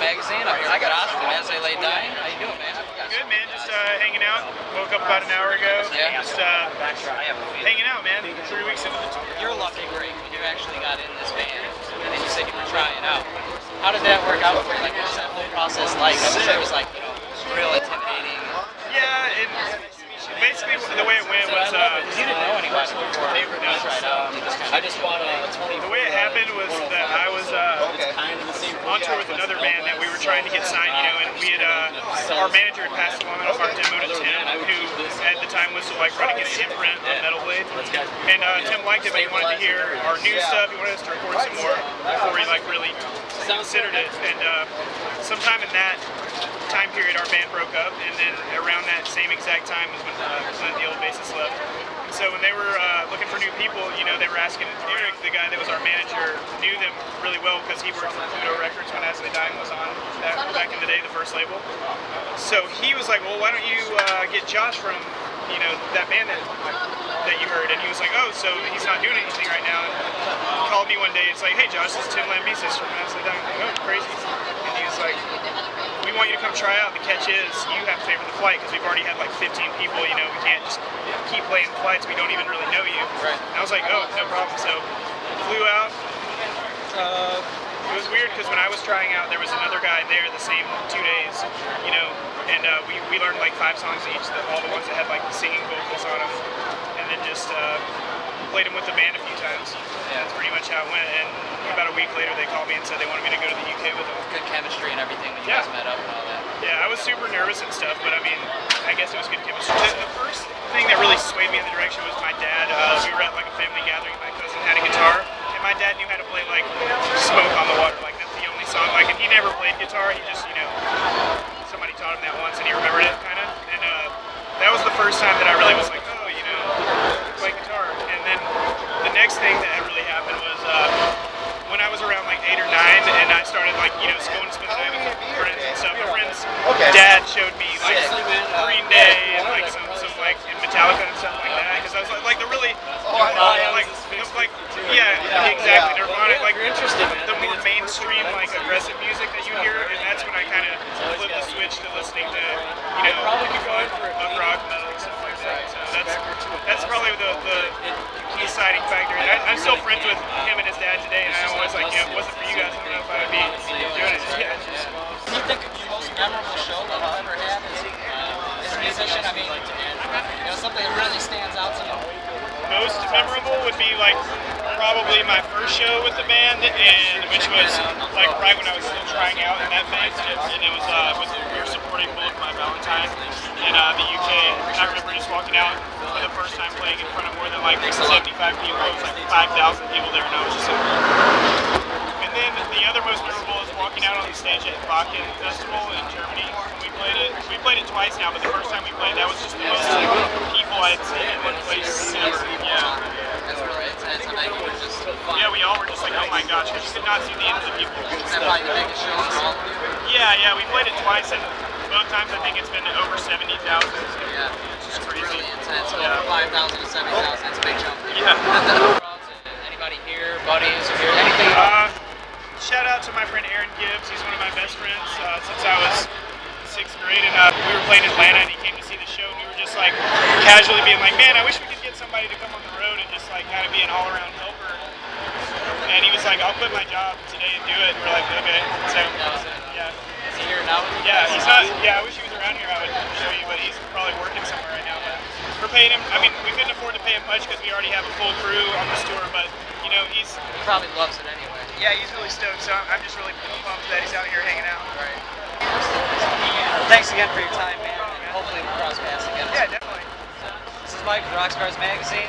Magazine. I'm here with Josh from As They Lay Dying. How you doing, man? Good, man. Just hanging out. Woke up about an hour ago. Yeah. Just hanging out, man. 3 weeks into the tour. You're lucky, great. You actually got in this band, and then you said you were trying out. How did that work out for you? Like, what's that whole process like? I'm sure it was like, real intimidating. Yeah, basically the way it went was you didn't know anybody before. The way it happened was that I was on tour with another band that we were trying to get signed, and we had our manager had passed along our demo to Tim, who at the time was like running an imprint on Metal Blade, and Tim liked it, but he wanted to hear our new stuff. He wanted us to record some more before he like really considered it. And sometime in that time period, our band broke up, and then around that same exact time was when the old bassist left. And so when they were looking for new people, they were asking Eric, the guy that was our manager, knew them really well because he worked for Pluto Records when As They Dying was on back in the day, the first label. So he was like, well, why don't you get Josh from that band that you heard? And he was like, oh, so he's not doing anything right now. And he called me one day. It's like, hey, Josh, this is Tim Lambesis from As They Dying. I'm like, oh, crazy. And he was like, we want you to come try out. The catch is you have to pay for the flight because we've already had like 15 people. We can't just keep playing flights. We don't even really know you. Right. And I was like, oh, no problem. So flew out. It was weird because when I was trying out, there was another guy there the same 2 days, and we learned like 5 songs each, all the ones that had like singing vocals on them, and then just played them with the band a few times. Yeah, that's pretty much how it went. And about a week later, they called me and said they wanted me to go to the UK with them. Good chemistry and everything when you guys met up and all that. Yeah, I was super nervous and stuff, but I mean, I guess it was good chemistry. The first thing that really swayed me in the direction was my dad. We were at like a family gathering. My cousin had a guitar. My dad knew how to play like Smoke on the Water, like that's the only song. Like, and he never played guitar. He just, somebody taught him that once, and he remembered it kind of. And that was the first time that I really was like, oh, play guitar. And then the next thing that really happened was when I was around like 8 or 9, and I started like going to spend the night with friends and stuff. My friend's dad showed me like Green Day and like some like Metallica and stuff like that, because I was like the really exactly, Nirvana, like the more mainstream, like aggressive music that you hear, and that's when I kind of flipped the switch to listening to, punk rock, metal, and stuff like that. So that's probably the deciding factor. And I'm still friends with him and his dad today, and I'm always like, if it wasn't for you guys, I don't know if I would be doing it. Yeah. Do you think your most memorable show that you've ever had as a musician? I mean, something that really stands out to you? Most memorable would be like probably my first show with the band, and which was like right when I was still trying out in that phase, and it was we were supporting Bullet My Valentine in the UK. And I remember just walking out for the first time playing in front of more than like 75 people. It was like 5,000 people there, and I was just like. And then the other most memorable is walking out on the stage at Wacken Festival in Germany. We played it twice now, but the first time we played, that was just the most people I had seen in one place ever. Yeah. That's really intense. I mean, you were just so fun. Yeah, we all were just like, oh my gosh, because you could not see the end of the people. Is that probably the biggest show for all of you? Yeah, we played it twice, and both times I think it's been over 70,000. Yeah, it's that's crazy. Really intense. Over 5,000 to 70,000, that's a big jump. Yeah. Anybody here, buddies, or here, anything? Shout out to my friend Aaron Gibbs. He's one of my best friends since I was 6th grade, and we were playing in Atlanta, and he came to see the show, and we were just like casually being like, man, I wish we could get somebody to come on the road and just like kind of be an all-around helper. And he was like, I'll quit my job today and do it. And we're like, okay. So yeah. Is he here now? Yeah, he's not. Yeah, I wish he was around here. I would show you, but he's probably working somewhere right now. But we're paying him. I mean, we couldn't afford to pay him much because we already have a full crew on this tour. But he probably loves it anyway. Yeah, he's really stoked. So I'm just really pumped that he's out here hanging out. Right. Thanks again for your time, man. Hopefully we'll cross paths again. Yeah, definitely. This is Mike from Scarz Magazine.